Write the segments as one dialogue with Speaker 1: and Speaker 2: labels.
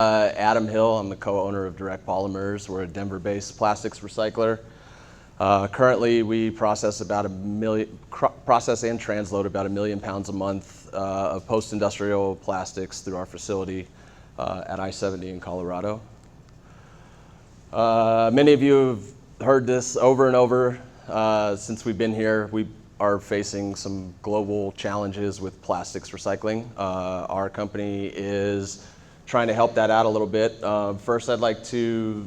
Speaker 1: Adam Hill, I'm the co-owner of Direct Polymers. We're a Denver-based plastics recycler. Currently, we process about process and transload about 1 million pounds a month of post-industrial plastics through our facility at I-70 in Colorado. Many of you have heard this over and over since we've been here. We are facing some global challenges with plastics recycling. Our company is trying to help that out a little bit. First, I'd like to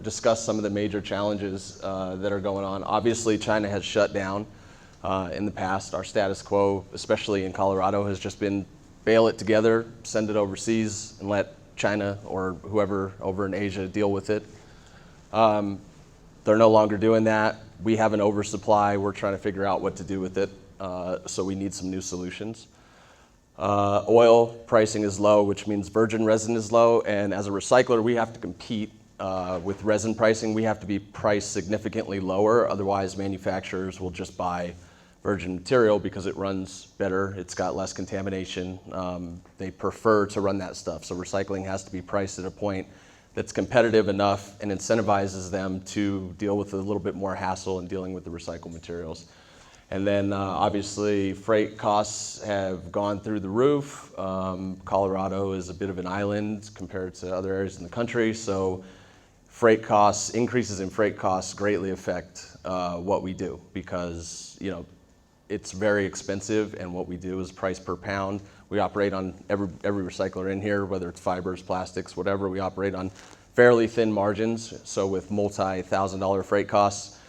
Speaker 1: discuss some of the major challenges that are going on. Obviously, China has shut down in the past. Our status quo, especially in Colorado, has just been bale it together, send it overseas, and let China or whoever over in Asia deal with it. They're no longer doing that. We have an oversupply. We're trying to figure out what to do with it, so we need some new solutions. Oil pricing is low, which means virgin resin is low, and as a recycler, we have to compete with resin pricing. We have to be priced significantly lower, otherwise manufacturers will just buy virgin material because it runs better, it's got less contamination. They prefer to run that stuff, so recycling has to be priced at a point that's competitive enough and incentivizes them to deal with a little bit more hassle in dealing with the recycled materials. And then obviously freight costs have gone through the roof. Colorado is a bit of an island compared to other areas in the country, so freight costs, increases in freight costs greatly affect what we do because it's very expensive, and what we do is price per pound. We operate on every recycler in here, whether it's fibers, plastics, whatever, we operate on fairly thin margins. So with multi-$1,000 freight costs,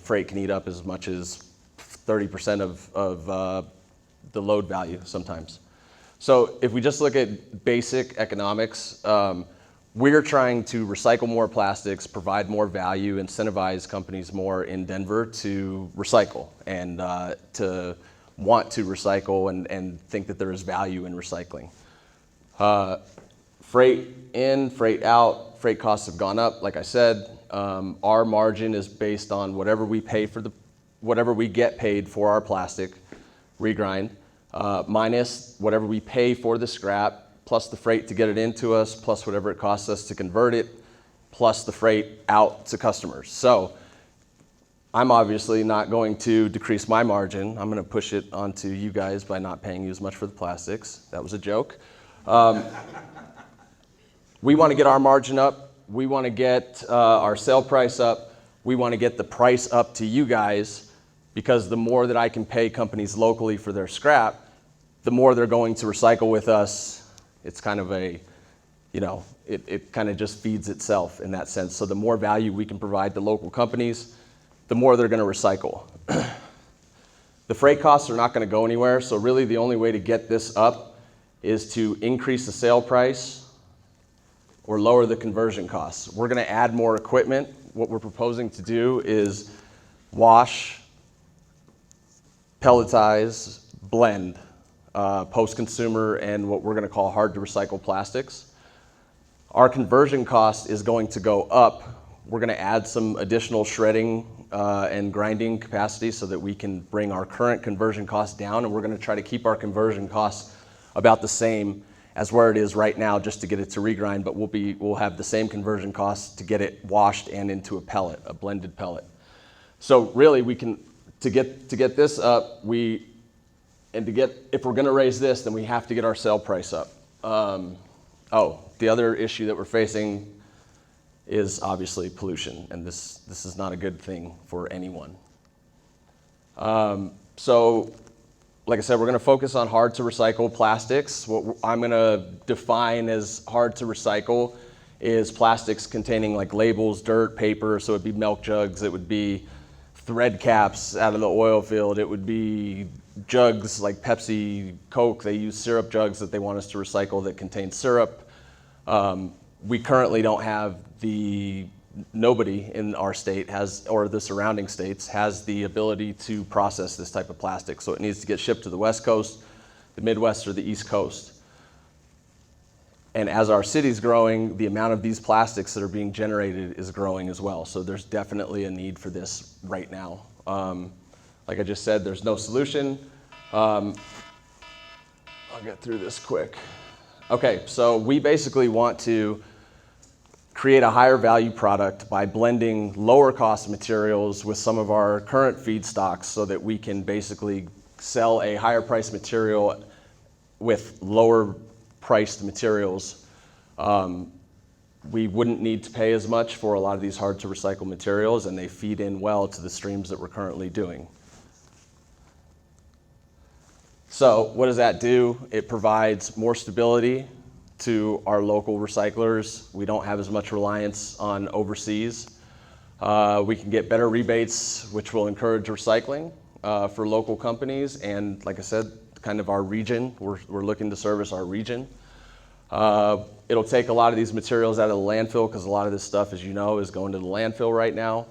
Speaker 1: freight can eat up as much as 30% of the load value sometimes. So if we just look at basic economics, we're trying to recycle more plastics, provide more value, incentivize companies more in Denver to recycle and to want to recycle and think that there is value in recycling. Freight in, freight out, freight costs have gone up, like I said. Our margin is based on whatever we get paid for our plastic regrind, minus whatever we pay for the scrap, plus the freight to get it into us, plus whatever it costs us to convert it, plus the freight out to customers. So I'm obviously not going to decrease my margin. I'm going to push it onto you guys by not paying you as much for the plastics. That was a joke. We want to get our margin up. We want to get our sale price up. We want to get the price up to you guys, because the more that I can pay companies locally for their scrap, the more they're going to recycle with us. It's kind of a, it kind of just feeds itself in that sense. So the more value we can provide to local companies, the more they're going to recycle. The freight costs are not going to go anywhere, so really the only way to get this up is to increase the sale price or lower the conversion costs. We're going to add more equipment. What we're proposing to do is wash, pelletize, blend, post-consumer, and what we're going to call hard-to-recycle plastics. Our conversion cost is going to go up. We're going to add some additional shredding and grinding capacity so that we can bring our current conversion costs down, and we're going to try to keep our conversion costs about the same as where it is right now just to get it to regrind, but we'll have the same conversion costs to get it washed and into a pellet, a blended pellet. So really we can, to get this up, if we're going to raise this, then we have to get our sale price up. The other issue that we're facing is obviously pollution, and this is not a good thing for anyone. So, like I said, we're going to focus on hard to recycle plastics. What I'm going to define as hard to recycle is plastics containing like labels, dirt, paper, so it'd be milk jugs, it would be thread caps out of the oil field, it would be jugs like Pepsi, Coke. They use syrup jugs that they want us to recycle that contain syrup. We currently don't have nobody in our state has, or the surrounding states, has the ability to process this type of plastic. So it needs to get shipped to the West Coast, the Midwest, or the East Coast. And as our city's growing, the amount of these plastics that are being generated is growing as well. So there's definitely a need for this right now. Like I just said, there's no solution. I'll get through this quick. Okay, so we basically want to create a higher value product by blending lower cost materials with some of our current feedstocks so that we can basically sell a higher priced material with lower priced materials. We wouldn't need to pay as much for a lot of these hard to recycle materials, and they feed in well to the streams that we're currently doing. So what does that do? It provides more stability to our local recyclers. We don't have as much reliance on overseas. We can get better rebates, which will encourage recycling for local companies. And like I said, kind of our region, we're looking to service our region. It'll take a lot of these materials out of the landfill because a lot of this stuff, as you know, is going to the landfill right now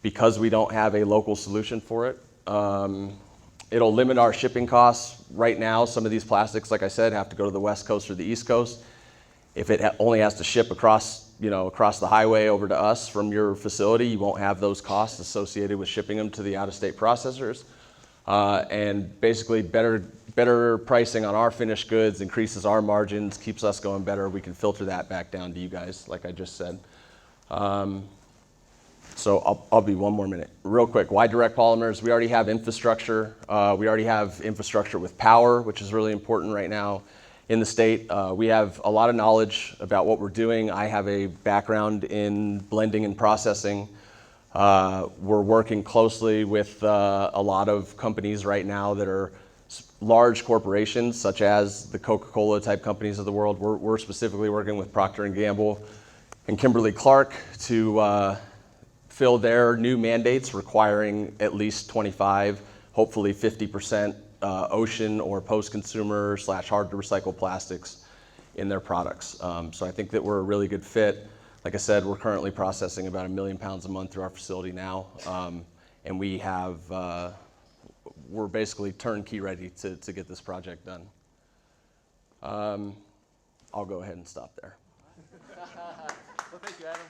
Speaker 1: because we don't have a local solution for it. It'll limit our shipping costs. Right now, some of these plastics, like I said, have to go to the West Coast or the East Coast. If it only has to ship across the highway over to us from your facility, you won't have those costs associated with shipping them to the out-of-state processors. And basically better pricing on our finished goods increases our margins, keeps us going better. We can filter that back down to you guys, like I just said. So I'll be one more minute. Real quick, why Direct Polymers? We already have infrastructure. We already have infrastructure with power, which is really important right now in the state. We have a lot of knowledge about what we're doing. I have a background in blending and processing. We're working closely with a lot of companies right now that are large corporations, such as the Coca-Cola type companies of the world. We're specifically working with Procter & Gamble and Kimberly-Clark to fill their new mandates requiring at least 25, hopefully 50% ocean or post-consumer / hard to recycle plastics in their products. So I think that we're a really good fit. Like I said, we're currently processing about 1 million pounds a month through our facility now. And we're basically turnkey ready to get this project done. I'll go ahead and stop there.
Speaker 2: Well, thank you, Adam.